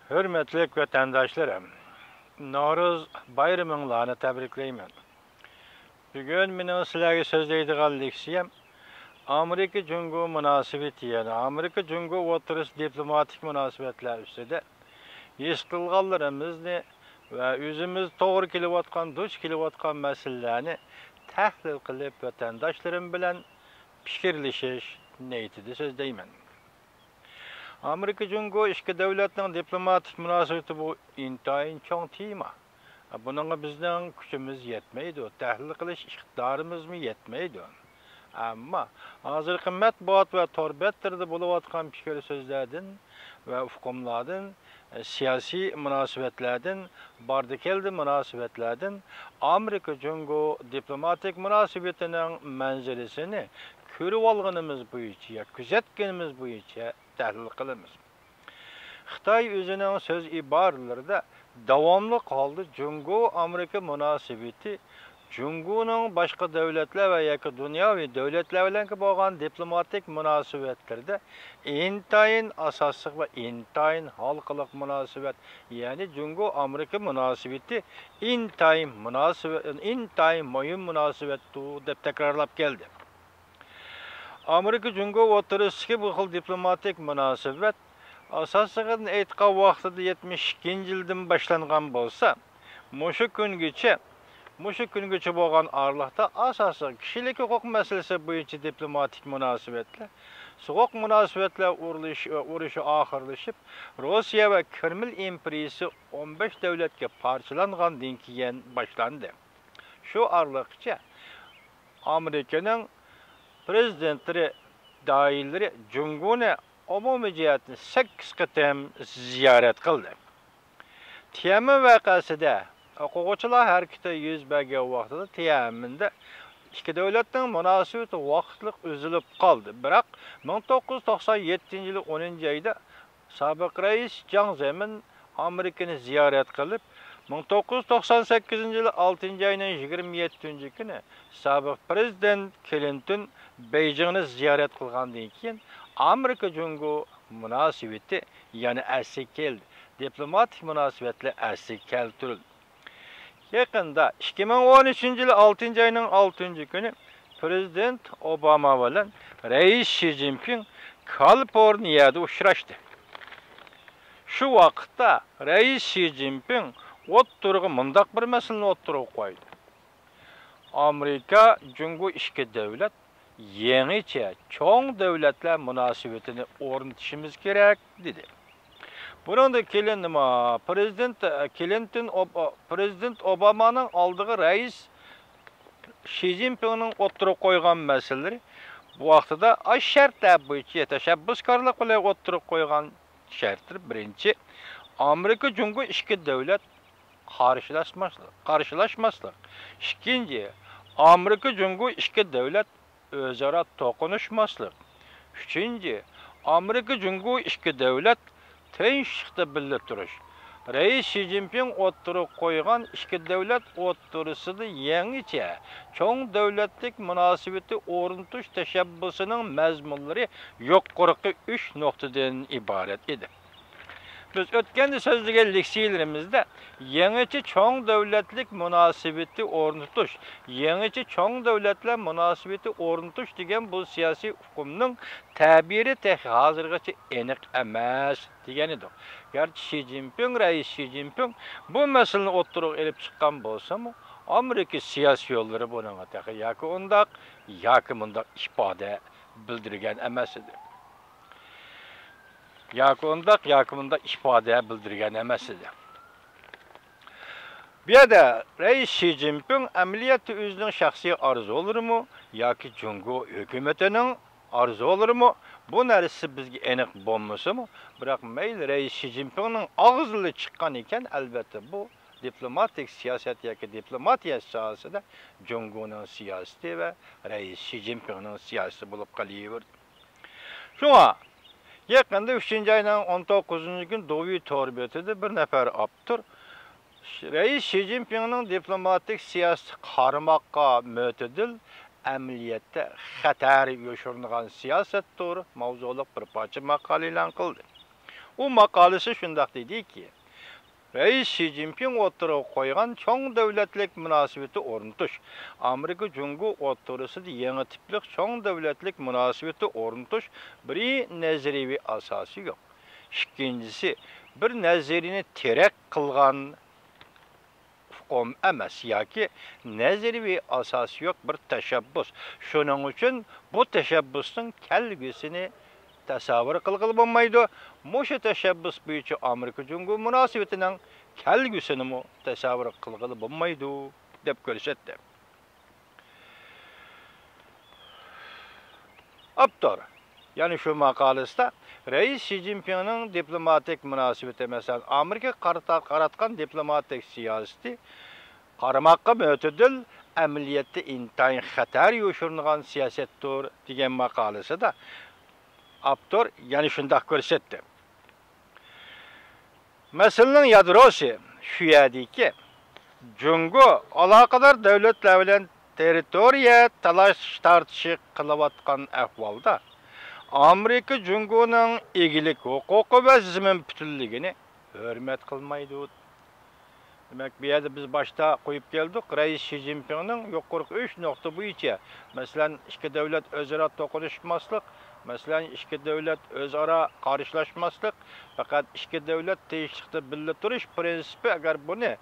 Hürmetli vatandaşlarım, Novruz bayramınlarını tebrikleymen. Bugün mening sizlarga so'zlaydigan leksiyam Amerika-Jungo münasebeti, yani Amerika-Jungo o'rtasida diplomatik munosabatlar ustida his qilganlarimizni va o'zimiz to'g'ri kelayotgan, duch kelayotgan masalalarni tahlil qilib vatandaşlarım bilan fikrlashish niyatida so'zlayman. Amerika-Jungo ikki davlatning diplomatik munosabati bu intayin cho'ng tema. Bununla bizning kuchimiz yetmaydi, tahlil qilish iqtidorimizmi yetmaydi. Ammo hozirgi matbuot va torbetlarda bo'layotgan fikr so'zlardan va hukmlardan, siyosiy munosabatlardan, bordi-keldi munosabatlardan Amerika-Jungo diplomatik munosabatining manzarasini ko'rib olganimiz bo'yicha, kuzatganimiz bo'yicha tahlil qilamiz. Xitoy o'zining so'z iboralarida davomli holda Jungo-Amerika munosabati Jungoning boshqa davlatlar va yoki dunyoviy davlatlar bilan bo'lgan diplomatik munosabatlarda intayin asosiy va intayin xalqaro munosabat, ya'ni Jungo-Amerika munosabati intayin muhim munosabat deb takrorlab keldi. Amerika-Jungo o'rtasidagi bu xil diplomatik munosabat asosan aytgan vaqtida 72-yildan boshlangan bo'lsa, mushu kungacha bo'lgan aralıqda asosan kishilik huquq masalasi bo'yicha diplomatik munosabatlar, so'q munosabatlar urushi oxirlashib, Rossiya va Kreml imperiyasi 15 davlatga parchalangandan keyin boshlandi. Shu aralıqcha Amerikaning prezidentleri, doiralari Jungoni umumiy jihatdan 8 qatam ziyorat qildi. Tianmen voqeasida o'quvchilar harakati yuz bergan vaqtida Tianmenda ikki davlatning munosabati vaqtliq uzilib qoldi. Biroq 1997-yil 10-oyda sobiq rais Jiang Zemin Amerikani ziyorat qilib, 1998-yil 6-oyning 27-kuni sobiq prezident Clinton Beijingni ziyorat qilgandan keyin Amerika-Jungo munosabati yana asli keldi. Diplomatik munosabatlar asli keltirildi. Yaqinda 2013-yil 6-oyning 6-kuni prezident Obama bilan rais Xi Jinping Kaliforniyada uchrashdi. Shu vaqtda rais Xi Jinping o'ttirg'i mundaq bir masalani o'ttirib qo'ydi. Amerika-Jungo ikki davlat yangicha cho'ng davlatlar munosabatini o'rnatishimiz kerak dedi. Buningda prezident Obama'nın aldığı rais Xi Jinping'nin o'ttirib qo'ygan masalalari bu vaqtida shartlar bo'yicha tashabbuskorlik bilan o'ttirib qo'ygan shartlar. Birinchi, Amerika-Jungo ikki davlat qarshilashmaslik. Ikkinchi, Amerika-Jungo ikki davlat o'zaro to'qinishmaslik. Uchinchi, Amerika-Jungo ikki davlat tinchlikda birga turish. Rais Xi Jinping o'ttirib qo'ygan ikki davlat o'rtasida yangicha cho'ng davlatlik munosabati o'rnatish tashabbusining mazmunlari yuqorqi 3 nuqtadan iborat edi. Biz o'tganda so'zlagan leksiyalarimizda yangicha cho'ng davlatlik munosabati o'rnatish, yangicha cho'ng davlatlar munosabati o'rnatish degan bu siyosiy hukmning ta'biri hozirgacha aniq emas degan edi. Garchi rais Xi Jinping bu masalani o'ttirib elib chiqqan bo'lsa-mu, Amerika siyosiy yo'llari bunga yoki undaq yoki mundaq ifoda bildirgan emas edi. Yakında ifade bildirgen emas edi. Bu yerda rais Xi Jinping amaliyotda o'zining shaxsiy arzu olurmu yoki Jungo hukumatining arzu olurmu? Bu narsa bizga aniq bo'lmasa-mu, biroq mayli rais Xi Jinpingning og'zidan chiqqan ekan, albatta bu diplomatik siyosat yoki diplomatiya sohasida Jungoning siyosati va rais Xi Jinpingning siyosati bo'lib qolaverdi. Shunga yaqinda 3-oyning 19-kun Doviy torbetida bir nafar aptur rais Xi Jinpingning diplomatik siyosati qarmoqqa mo'tadil amaliyotda xatar yo'shirgan siyosat to'g'ri mavzuliq bir parcha maqola e'lon qildi. O makalesi şundaq dedi ki, Reis Xi Jinping o'ttirib qo'ygan cho'ng davlatlik munosabati o'rnatish. Amerika Jungo o'ttirisida yangi tiplik cho'ng davlatlik munosabati o'rnatish bir nazariy asosi yo'q. Ikkinchisi, bir nazariyni terak qilgan hukm emas yoki nazariy asosi yo'q bir tashabbus. Shuning uchun bu tashabbusning kelgusini tasavvur qilg'ili bo'lmaydi. Mushu tashabbus bo'yicha Amerika Jungo munosabatining kelgusini tasavvur qilg'ili bo'lmaydi deb ko'rsatdi. Abdur, ya'ni shu maqolasida Reis Xi Jinpingning diplomatik munosabati, masalan, Amerika qaratgan diplomatik siyosati qaramoqqa mo'tadil amaliyotda intayin xatar yo'shirgan siyosatdir degan maqolasida Abdur yani shundoq ko'rsatdi. Masalaning yadrosi shu yerdiki, Jungo aloqador davlatlar bilan territoriya talash tortishi qilayotgan ahvolda Amerika Jungoning egilik huquqi va zamin butunligini hurmat qilmaydi. Demek bir yerde biz başta koyup geldik. Reis Xi Jinping'nin yukarı 3 nokta bo'yicha, mesela iki devlet özara toqunuşmaslık, mesela iki devlet özara qarşılaşmaslık, fakat iki devlet teyişlikte birlikte turish prinsipi, agar bunu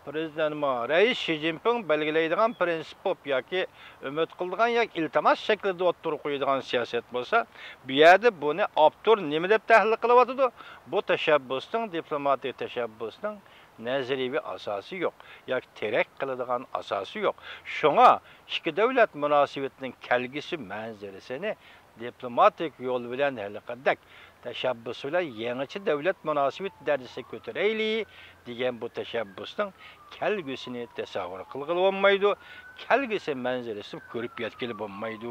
Prezident Reis Xi Jinping belgileydiğin prinsip yoki ümit qildigan yoki iltimos shaklida o'ttirib qo'yadigan siyosat bo'lsa, bu yerda buni Abdur nima deb tahlil qilyapti? Bu tashabbusning, diplomatik tashabbusning nazariy asosi yo'q yoki terak qiladigan asosi yo'q. Shunga ikki davlat munosabatining kelgisi manzarasini diplomatik yo'l bilan hal qildik. Tashabbus bilan yangicha davlat munosabat darajasiga ko'tarayli degan bu tashabbusning kelgusini tasavvur qilg'ili bo'lmaydi, kelgusi manzarasini ko'rib yetkili bo'lmaydi.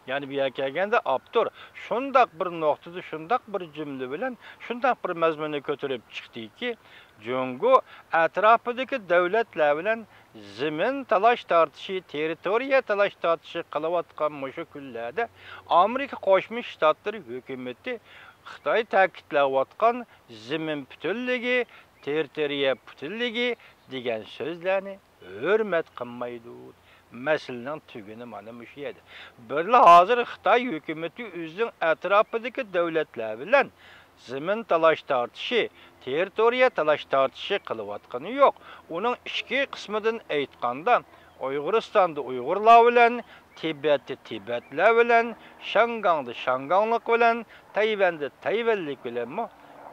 Yani bir yerga kelganda Abdur shundoq bir nuqtada, shundoq bir jumla bilan, shundoq bir mazmunni ko'tarib chiqdiki, Jungo atrofidagi davlatlar bilan zamin talash tortishi, territoriya talash tortishi qilayotgan mushu kunlarda Amerika Qo'shma Shtatlari hukumati Xitoy ta'kidlayotgan zamin butunligi, territoriya butunligi degan so'zlarni hurmat qilmaydi. Meselenin tügünü mana müş yedi. Böyle hazır Xitay hükümeti özünün etrafındaki devletler bilen zemin talaş tartışı, territoriya talaş tartışı kılıvatkanı yok. Onun iki kısmından aytqanda Uyguristan'da Uygurlar bilen, Tibet'te Tibetler bilen, Şangang'da Şanganlık bilen, Tayvan'da Tayvanlık bilen mi?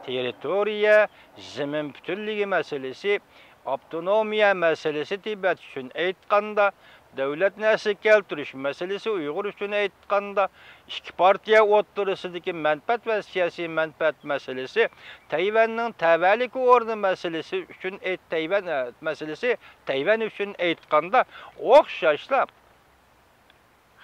Territoriya, zemin bütünlüğü meselesi, avtonomiya meselesi Tibet için aytqanda, devlet nesli keltirish meselesi Uyghur üçün aytqanda, iki partiya o'ttirsidagi manfaat ve siyasi manfaat meselesi, Tayvanning tavallik o'rni meselesi üçün Tayvan meselesi, Tayvan üçün aytqanda o'xshashlar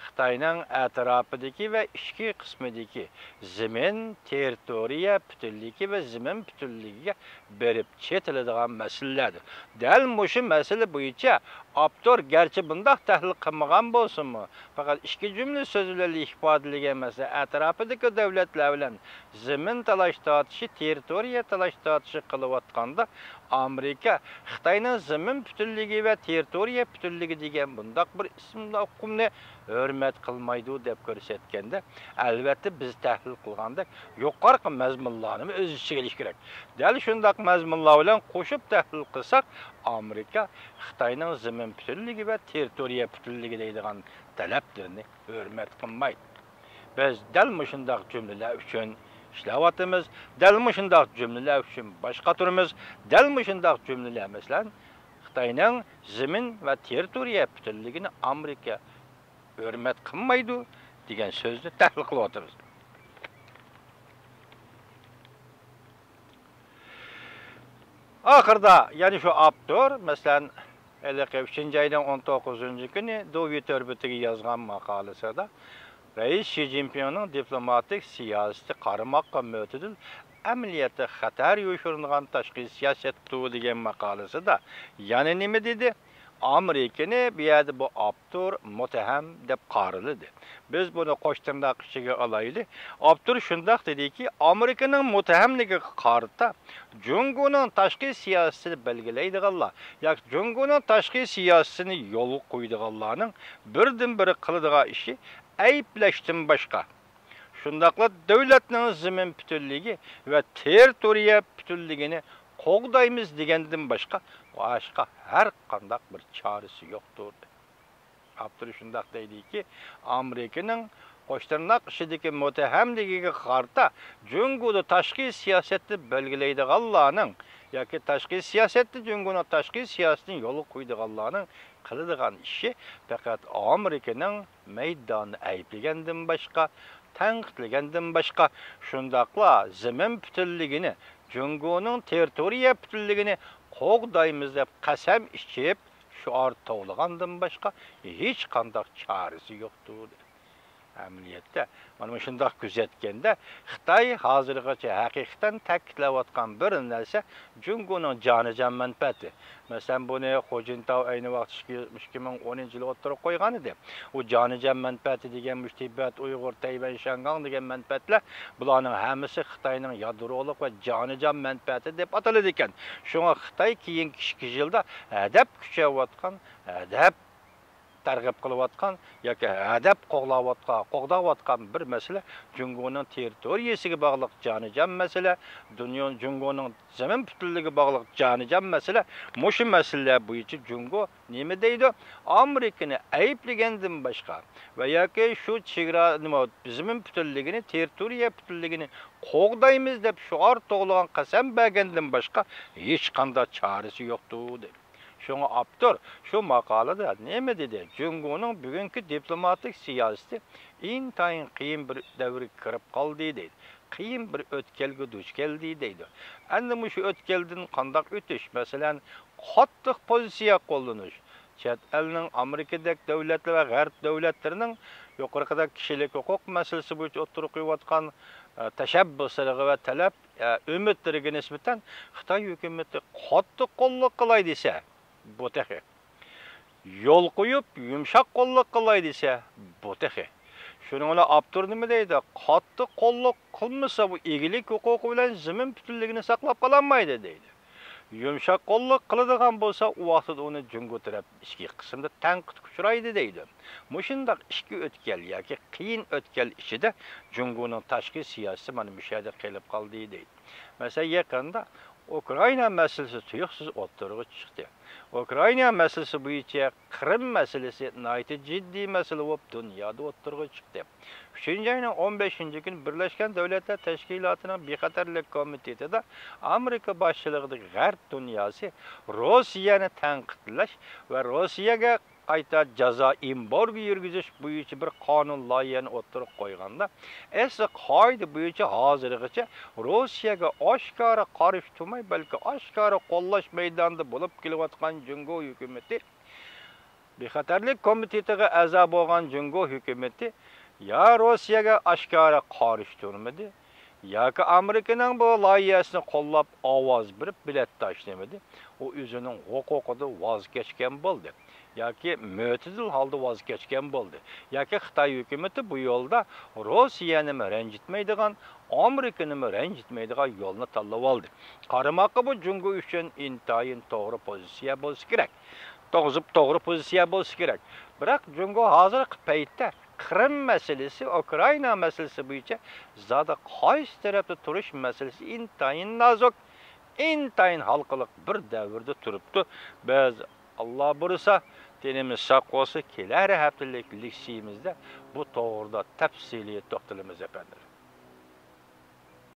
Xitoyning atrofidagi va ichki qismidagi zamin, territoriya butunligi va zamin butunligiga berib chetiladigan masalalardir. Dal mushu masala bo'yicha Abdur garchi bundaq tahlil qilmagan bo'lsinmi, faqat ikki jumla so'z bilan ifodalagan masala atrofidagi davlatlar bilan zamin talash tortishi, territoriya talash tortishi qilayotganda Amerika Xitoyning zamin butunligi va territoriya butunligi degan bundaq bir ismli hukmni hurmat qilmaydi deb ko'rsatganda, albatta biz tahlil qilganda yuqorqi mazmunlarni o'z ichiga olish kerak. Dal shundaq mazmunlar bilan qo'shib tahlil qilsak, Amerika Xitoyning zamin butunligi va territoriya butunligi deydigan talablarni hurmat qilmaydi. Biz dal shundaq jumlalar uchun ishlayapmiz, dal shundaq jumlalar uchun boshqa turimiz, dal shundaq jumlalar masalan Xitoyning zamin va territoriya butunligini Amerika hurmat qilmaydi degan so'zni tahlil qilyapmiz. Oxirda, ya'ni shu Abdur, masalan, 3-oyning 19-kuni Dovit orbitiga yozgan maqolasida Reis Xi Jinpingning diplomatik siyosati qaramoqqa mo'tadil amaliyotda xatar yo'shirgan tashqi siyosat degan maqolasida yana nima dedi? Amerikani bu yerda bu Abdur muttaham deb qaraladi. Biz buni qo'shtirnoq ichiga olaylik. Abdur shundoq dediki, Amerikaning muttahamligiga qarata Jungoning tashqi siyosatini belgilaydiganlar, yoki Jungoning tashqi siyosatini yo'l qo'ydiganlarning birdan-biri qiladigan ishi ayblashdan boshqa. Shundaqla davlatning zamin butunligi va territoriya butunligini qo'g'daymiz degandan boshqa har qanday bir chorasi yo'qdir. Abdur shundaq deydiki, Amerikaning qo'shtirnoq ishidagi muttahamligiga qarata Jungoda tashqi siyosatni belgilaydiganlarning yoki tashqi siyosatni Jungoning tashqi siyosatini yo'l qo'ydiganlarning qiladigan ishi faqat Amerikaning maydonni ayblagandan boshqa, tanqidlagandan boshqa, shundaqla zamin butunligini, Jungoning territoriya butunligini qo'g'daymiz deb qasam ichib şuar to'g'lagandan boshqa hech qanday chorasi yo'qdir. Amaliyotda mana shunday kuzatganda Xitoy hozirgacha haqiqatan ta'kidlayotgan bir narsa Jungoning jonijon manfaati. Masalan, buni Xo'jintau ayni vaqt 2010-yili o'tirib qo'ygan edi. U jonijon manfaati degan Tibet, Uyg'ur, Tayvan, Shangang degan manfaatlar bularning hammasi Xitoyning yadrolik va jonijon manfaati deb ataladi ekan. Shunga Xitoy keyingi 2 yilda adab kuchayotgan, adab targ'ib qilayotgan yoki adab qo'g'dayotgan bir masala Jungoning territoriyasiga bog'liq jonijon masala, dunyoning Jungoning zamin butunligiga bog'liq jonijon masala. Mushu masalalar bo'yicha Jungo nima deydi? Amerikani ayblagandan boshqa va yoki shu chegara zamin butunligini, territoriya butunligini qo'g'daymiz deb shuar to'g'lagan qasam bergandan boshqa hech qanday chorasi yo'qdir dedi. Şuna Abdur şu makalada nima dedi? Jungoning bugungi diplomatik siyosati intayin qiyin bir davrga kirib qoldi deydi. Qiyin bir o'tkalga duch keldi deydi. Endi shu o'tkaldan qanday o'tish, masalan, qattiq pozitsiya qo'llanish, chet elning Amerikadagi davlatlar va g'arb davlatlarining yuqorida kishilik huquq masalasi bo'yicha o'tirib qo'yayotgan tashabbuslari va talab umidlariga nisbatan Xitoy hukumati qattiq qo'lliq qilay desa, bu tehi. Yol qo'yib, yumshoq qo'lliq qilay desa, bu tehi. Shuning bilan Abdur nima deydi? Qattiq qo'lliq qilmasa bu egilik huquqi bilan zamin butunligini saqlab qololmaydi deydi. Yumshoq qo'lliq qiladigan bo'lsa, u vaqtda uni Jungo taraf ichki qismda tanqid uchraydi deydi. Mushundaq ishki o'tkal yoki qiyin o'tkal ichida Jungoning tashqi siyosati mana bu yerda qilib qoldi deydi. Masalan, yaqinda Ukraina masalasi tuyuqsiz o'ttirg'i chiqdi. Ukraina masalasi bo'yicha Qrim masalasi nihoyatda jiddiy masala bo'lib dunyoda o'ttirg'i chiqdi. 3-oyning 15-kuni Birlashgan Davlatlar Tashkilotining bexatarlik komitetida Amerika boshchiligidagi g'arb dunyosi Rossiyani tanqidlash va Rossiyaga qayta jazo embargo yurgizish bo'yicha bir qonun loyihasini o'tirib qo'yganda, esa qoida bo'yicha hozirgacha Rossiyaga oshkora qarshi turmay, balki oshkora qo'llash maydonida bo'lib kelayotgan Jungo hukumati, bexatarlik komitetiga a'zo bo'lgan Jungo hukumati ya Rossiyaga oshkora qarshi turmadi, yoki Amerikaning bu loyihasini qo'llab ovoz berib bilet tashlamadi. U o'zining huquqidan voz kechgan bo'ldi. Yoki mo'tadil holda voz kechgan bo'ldi. Yoki Xitoy hukumati bu yo'lda Rossiyani ranjitmaydigan, Amerikani ranjitmaydigan yo'lni tanlab oldi. Qaramoqqa bu Jungo uchun intayin to'g'ri pozitsiya bo'lsa kerak. To'g'ri pozitsiya bo'lsa kerak. Biroq Jungo hozirgi paytda Qrim masalasi, Ukraina masalasi bo'yicha zada qaysi tarafda turish masalasi intayin nozuk, intayin xalqiliq bir davrda turibdi. Biz Allah bursa dinimiz saq olsa kelar haftalik leksiyimizda bu to'g'rida tafsiliy to'xtalamiz efendim.